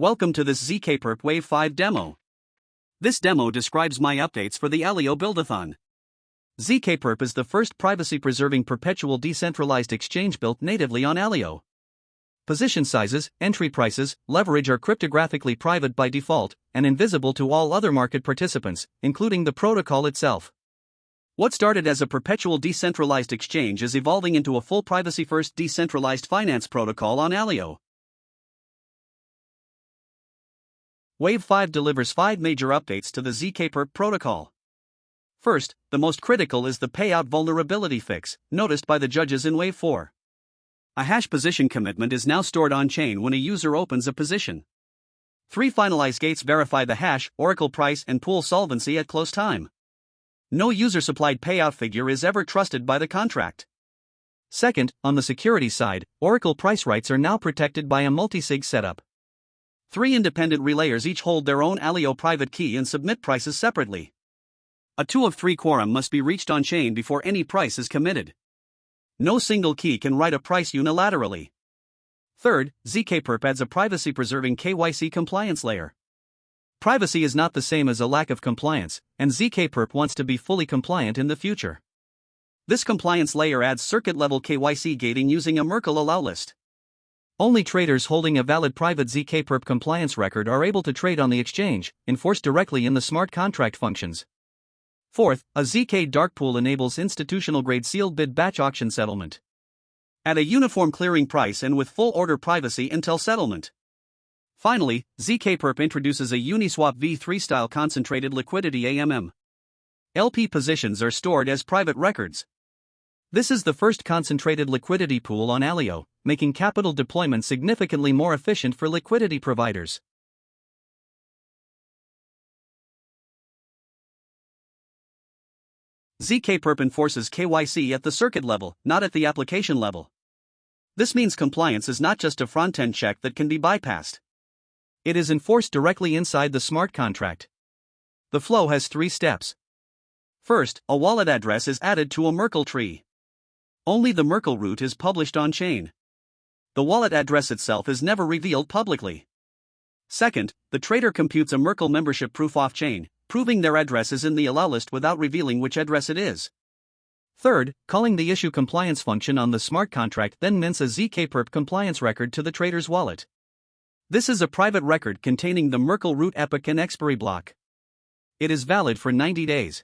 Welcome to this ZKPerp Wave 5 demo. This demo describes my updates for the Aleo Buildathon. ZKPerp is the first privacy-preserving perpetual decentralized exchange built natively on Aleo. Position sizes, entry prices, leverage are cryptographically private by default and invisible to all other market participants, including the protocol itself. What started as a perpetual decentralized exchange is evolving into a full privacy-first decentralized finance protocol on Aleo. Wave 5 delivers 5 major updates to the ZKPerp protocol. First, the most critical is the payout vulnerability fix, noticed by the judges in Wave 4. A hash position commitment is now stored on-chain when a user opens a position. 3 finalized gates verify the hash, oracle price, and pool solvency at close time. No user-supplied payout figure is ever trusted by the contract. Second, on the security side, oracle price rights are now protected by a multi-sig setup. 3 independent relayers each hold their own Aleo private key and submit prices separately. A 2 of 3 quorum must be reached on-chain before any price is committed. No single key can write a price unilaterally. Third, ZKPerp adds a privacy-preserving KYC compliance layer. Privacy is not the same as a lack of compliance, and ZKPerp wants to be fully compliant in the future. This compliance layer adds circuit-level KYC gating using a Merkle allowlist. Only traders holding a valid private ZKPerp compliance record are able to trade on the exchange, enforced directly in the smart contract functions. Fourth, a ZK dark pool enables institutional-grade sealed bid batch auction settlement. At a uniform clearing price and with full order privacy until settlement. Finally, ZKPerp introduces a Uniswap V3 style concentrated liquidity AMM. LP positions are stored as private records. This is the first concentrated liquidity pool on Aleo, making capital deployment significantly more efficient for liquidity providers. ZKPerp enforces KYC at the circuit level, not at the application level. This means compliance is not just a frontend check that can be bypassed. It is enforced directly inside the smart contract. The flow has 3 steps. First, a wallet address is added to a Merkle tree. Only the Merkle root is published on-chain. The wallet address itself is never revealed publicly. Second, the trader computes a Merkle membership proof off-chain, proving their address is in the allowlist without revealing which address it is. Third, calling the issue compliance function on the smart contract then mints a ZKPerp compliance record to the trader's wallet. This is a private record containing the Merkle root epoch and expiry block. It is valid for 90 days.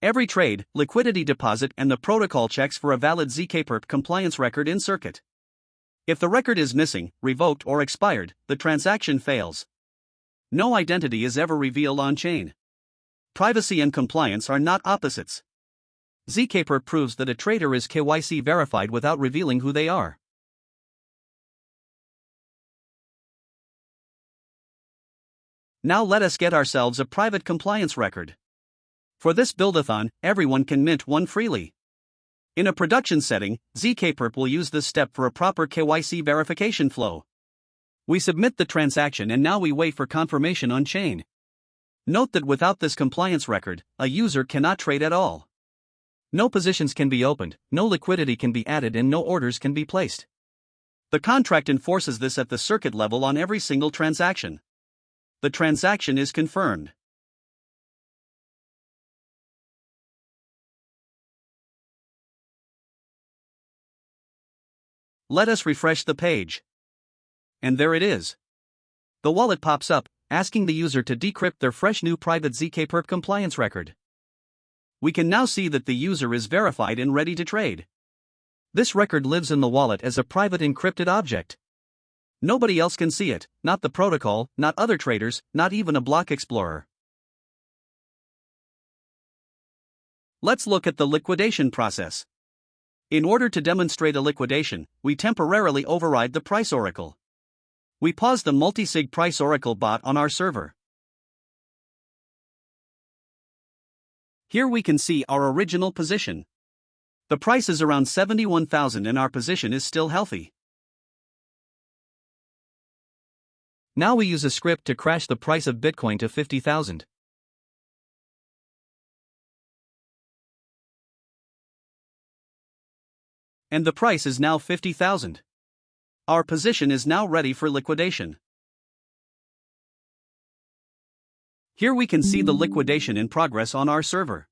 Every trade, liquidity deposit, and the protocol checks for a valid ZKPerp compliance record in circuit. If the record is missing, revoked, or expired, the transaction fails. No identity is ever revealed on-chain. Privacy and compliance are not opposites. ZKPerp proves that a trader is KYC verified without revealing who they are. Now let us get ourselves a private compliance record. For this buildathon, everyone can mint one freely. In a production setting, ZKPerp will use this step for a proper KYC verification flow. We submit the transaction and now we wait for confirmation on-chain. Note that without this compliance record, a user cannot trade at all. No positions can be opened, no liquidity can be added, and no orders can be placed. The contract enforces this at the circuit level on every single transaction. The transaction is confirmed. Let us refresh the page. And there it is. The wallet pops up, asking the user to decrypt their fresh new private ZKPerp compliance record. We can now see that the user is verified and ready to trade. This record lives in the wallet as a private encrypted object. Nobody else can see it, not the protocol, not other traders, not even a block explorer. Let's look at the liquidation process. In order to demonstrate a liquidation, we temporarily override the price oracle. We pause the multi-sig price oracle bot on our server. Here we can see our original position. The price is around 71,000 and our position is still healthy. Now we use a script to crash the price of Bitcoin to 50,000. And the price is now 50,000. Our position is now ready for liquidation. Here we can see the liquidation in progress on our server.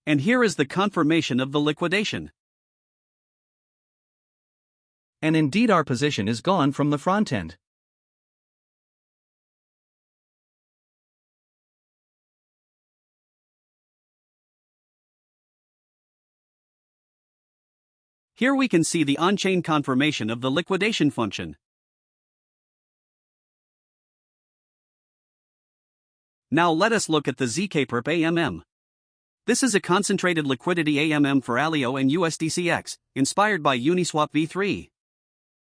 And here is the confirmation of the liquidation. And indeed our position is gone from the front end. Here we can see the on-chain confirmation of the liquidation function. Now let us look at the ZKPerp AMM. This is a concentrated liquidity AMM for Aleo and USDCX, inspired by Uniswap V3.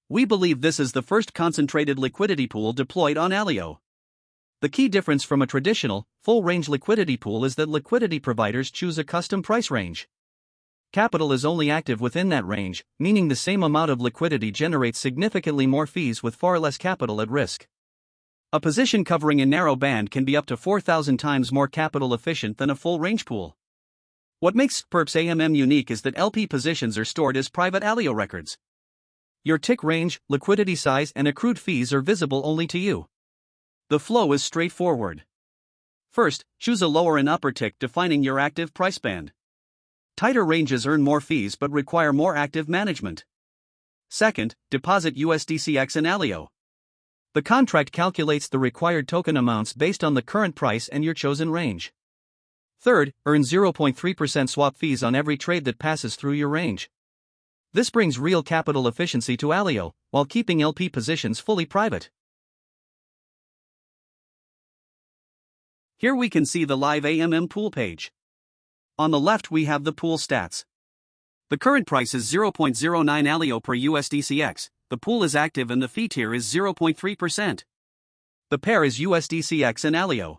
We believe this is the first concentrated liquidity pool deployed on Aleo. The key difference from a traditional, full-range liquidity pool is that liquidity providers choose a custom price range. Capital is only active within that range, meaning the same amount of liquidity generates significantly more fees with far less capital at risk. A position covering a narrow band can be up to 4,000 times more capital efficient than a full-range pool. What makes ZKPerp's AMM unique is that LP positions are stored as private Aleo records. Your tick range, liquidity size, and accrued fees are visible only to you. The flow is straightforward. First, choose a lower and upper tick defining your active price band. Tighter ranges earn more fees but require more active management. Second, deposit USDCX in Aleo. The contract calculates the required token amounts based on the current price and your chosen range. Third, earn 0.3% swap fees on every trade that passes through your range. This brings real capital efficiency to Aleo, while keeping LP positions fully private. Here we can see the live AMM pool page. On the left we have the pool stats. The current price is 0.09 Aleo per USDCX, the pool is active and the fee tier is 0.3%. The pair is USDCX and Aleo.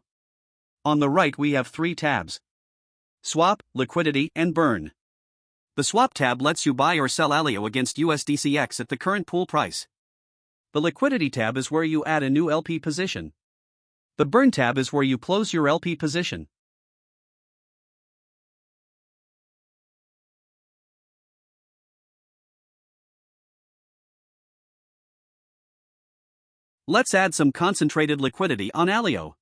On the right we have three tabs: Swap, Liquidity, and Burn. The Swap tab lets you buy or sell Aleo against USDCX at the current pool price. The Liquidity tab is where you add a new LP position. The Burn tab is where you close your LP position. Let's add some concentrated liquidity on Aleo.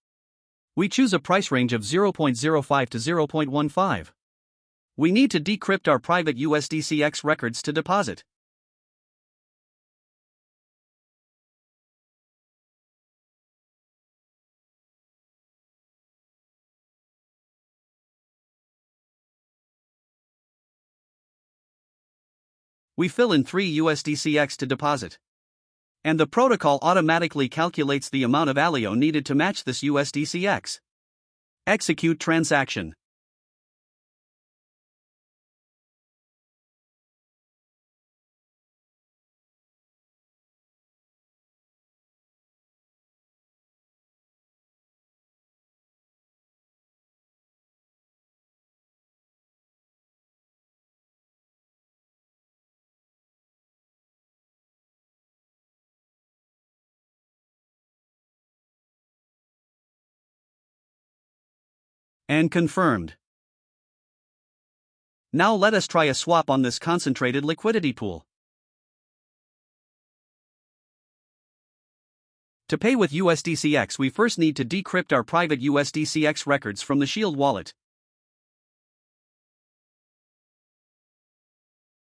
We choose a price range of 0.05 to 0.15. We need to decrypt our private USDCX records to deposit. We fill in 3 USDCX to deposit. And the protocol automatically calculates the amount of Aleo needed to match this USDCX. Execute transaction. And confirmed. Now let us try a swap on this concentrated liquidity pool. To pay with USDCX, we first need to decrypt our private USDCX records from the Shield wallet.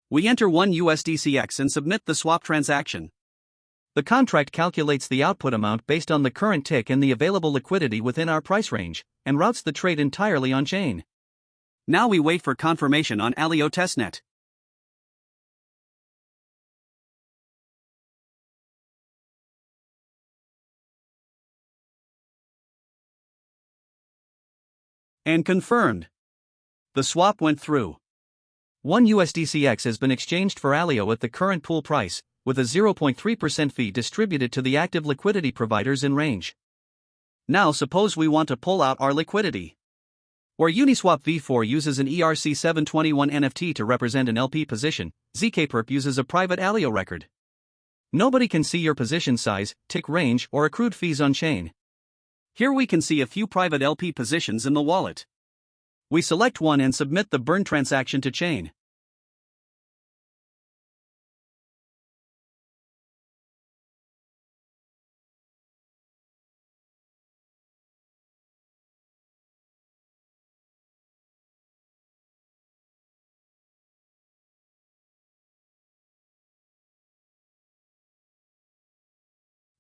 We enter 1 USDCX and submit the swap transaction. The contract calculates the output amount based on the current tick and the available liquidity within our price range, and routes the trade entirely on-chain. Now we wait for confirmation on Aleo testnet. And confirmed. The swap went through. 1 USDCX has been exchanged for Aleo at the current pool price, with a 0.3% fee distributed to the active liquidity providers in range. Now suppose we want to pull out our liquidity. Where Uniswap V4 uses an ERC721 NFT to represent an LP position, ZKPerp uses a private Aleo record. Nobody can see your position size, tick range, or accrued fees on chain. Here we can see a few private LP positions in the wallet. We select one and submit the burn transaction to chain.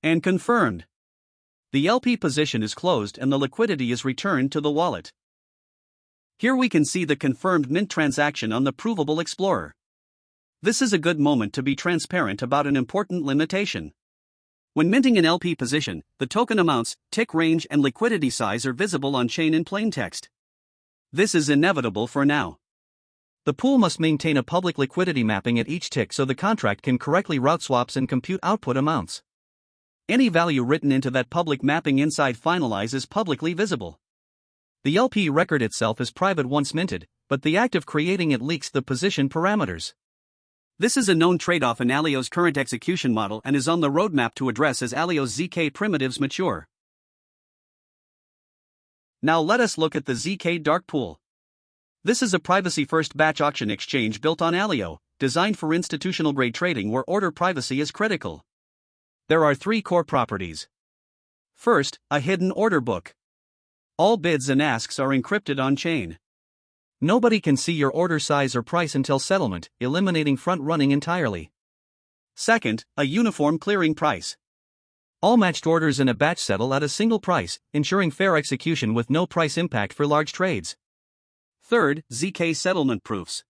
And confirmed. The LP position is closed and the liquidity is returned to the wallet. Here we can see the confirmed mint transaction on the Provable Explorer. This is a good moment to be transparent about an important limitation. When minting an LP position, the token amounts, tick range, and liquidity size are visible on chain in plain text. This is inevitable for now. The pool must maintain a public liquidity mapping at each tick so the contract can correctly route swaps and compute output amounts. Any value written into that public mapping inside finalize is publicly visible. The LP record itself is private once minted, but the act of creating it leaks the position parameters. This is a known trade-off in Aleo's current execution model and is on the roadmap to address as Aleo's ZK primitives mature. Now let us look at the ZK Dark Pool. This is a privacy-first batch auction exchange built on Aleo, designed for institutional-grade trading where order privacy is critical. There are 3 core properties. First, a hidden order book. All bids and asks are encrypted on-chain. Nobody can see your order size or price until settlement, eliminating front-running entirely. Second, a uniform clearing price. All matched orders in a batch settle at a single price, ensuring fair execution with no price impact for large trades. Third, ZK settlement proofs.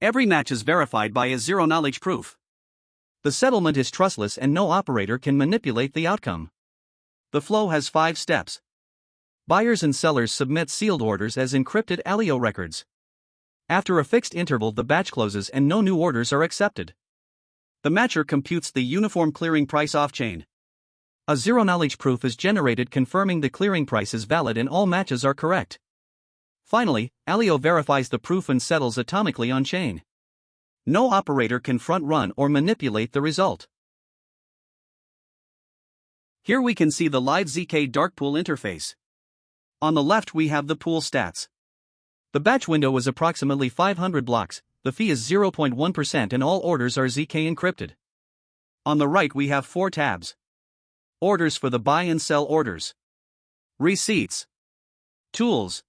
Every match is verified by a zero-knowledge proof. The settlement is trustless and no operator can manipulate the outcome. The flow has 5 steps. Buyers and sellers submit sealed orders as encrypted Aleo records. After a fixed interval, the batch closes and no new orders are accepted. The matcher computes the uniform clearing price off-chain. A zero-knowledge proof is generated confirming the clearing price is valid and all matches are correct. Finally, Aleo verifies the proof and settles atomically on-chain. No operator can front-run or manipulate the result. Here we can see the live ZK Dark Pool interface. On the left we have the pool stats. The batch window is approximately 500 blocks, the fee is 0.1% and all orders are ZK encrypted. On the right we have 4 tabs. Orders for the buy and sell orders. Receipts. Tools.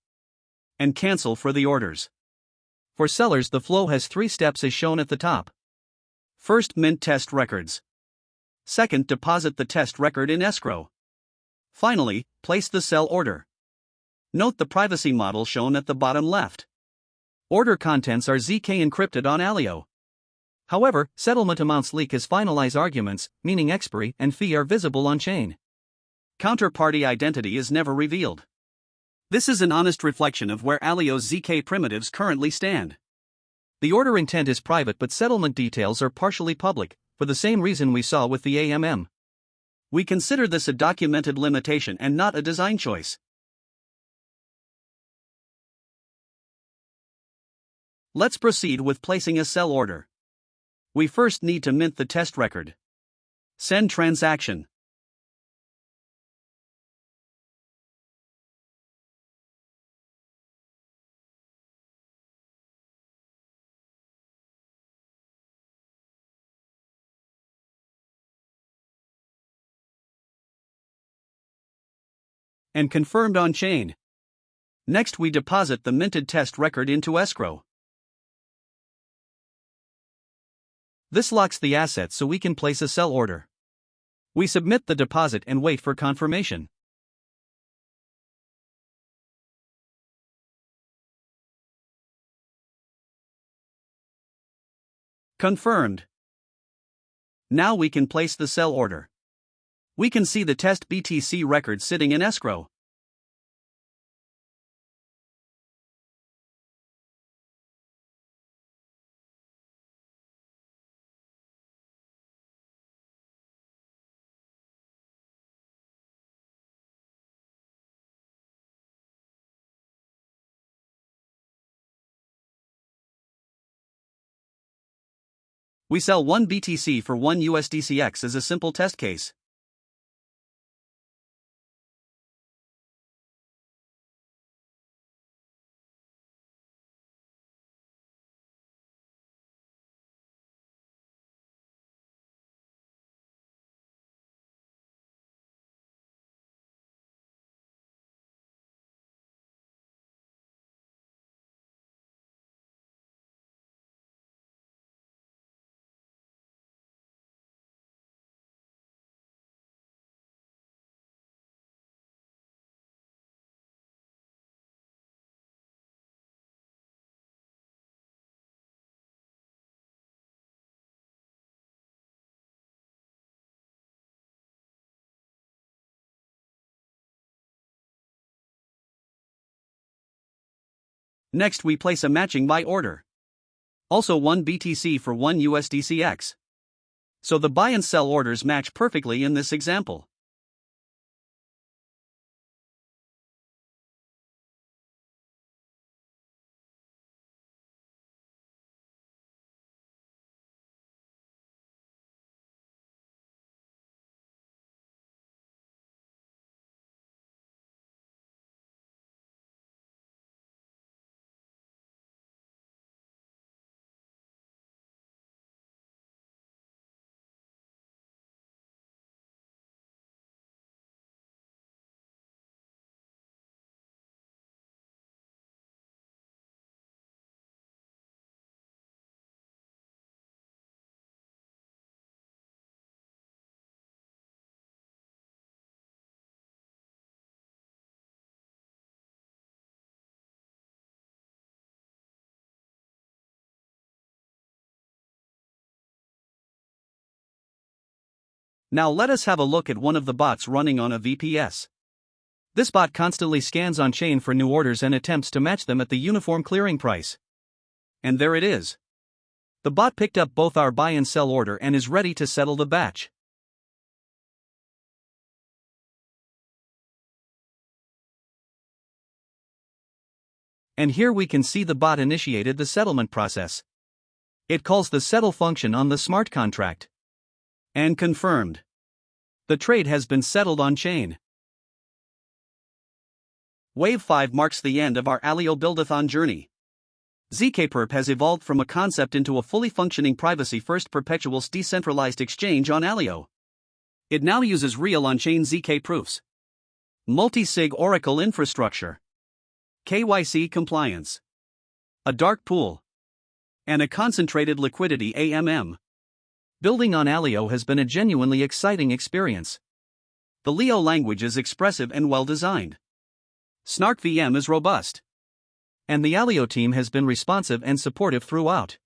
And cancel for the orders. For sellers, the flow has 3 steps as shown at the top. First, mint test records. Second, deposit the test record in escrow. Finally, place the sell order. Note the privacy model shown at the bottom left. Order contents are ZK encrypted on Aleo. However, settlement amounts leak as finalize arguments, meaning expiry and fee are visible on chain. Counterparty identity is never revealed. This is an honest reflection of where Aleo's ZK primitives currently stand. The order intent is private but settlement details are partially public, for the same reason we saw with the AMM. We consider this a documented limitation and not a design choice. Let's proceed with placing a sell order. We first need to mint the test record. Send transaction. And confirmed on chain. Next we deposit the minted test record into escrow. This locks the asset so we can place a sell order. We submit the deposit and wait for confirmation. Confirmed. Now we can place the sell order. We can see the test BTC record sitting in escrow. We sell 1 BTC for 1 USDCX as a simple test case. Next we place a matching buy order. Also 1 BTC for 1 USDCX. So the buy and sell orders match perfectly in this example. Now let us have a look at one of the bots running on a VPS. This bot constantly scans on-chain for new orders and attempts to match them at the uniform clearing price. And there it is. The bot picked up both our buy and sell order and is ready to settle the batch. And here we can see the bot initiated the settlement process. It calls the settle function on the smart contract. And confirmed. The trade has been settled on-chain. Wave 5 marks the end of our Aleo Buildathon journey. ZKPerp has evolved from a concept into a fully functioning privacy-first perpetual decentralized exchange on Aleo. It now uses real on-chain ZK proofs, multi-sig Oracle infrastructure, KYC compliance, a dark pool, and a concentrated liquidity AMM. Building on Aleo has been a genuinely exciting experience. The Leo language is expressive and well-designed. Snark VM is robust. And the Aleo team has been responsive and supportive throughout.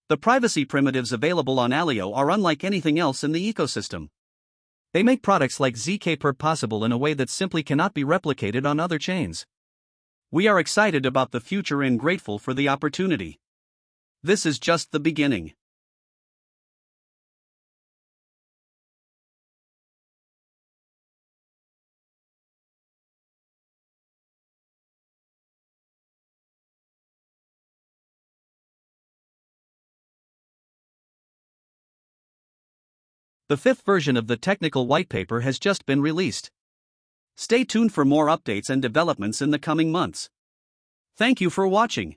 The privacy primitives available on Aleo are unlike anything else in the ecosystem. They make products like ZKPerp possible in a way that simply cannot be replicated on other chains. We are excited about the future and grateful for the opportunity. This is just the beginning. The 5th version of the technical whitepaper has just been released. Stay tuned for more updates and developments in the coming months. Thank you for watching.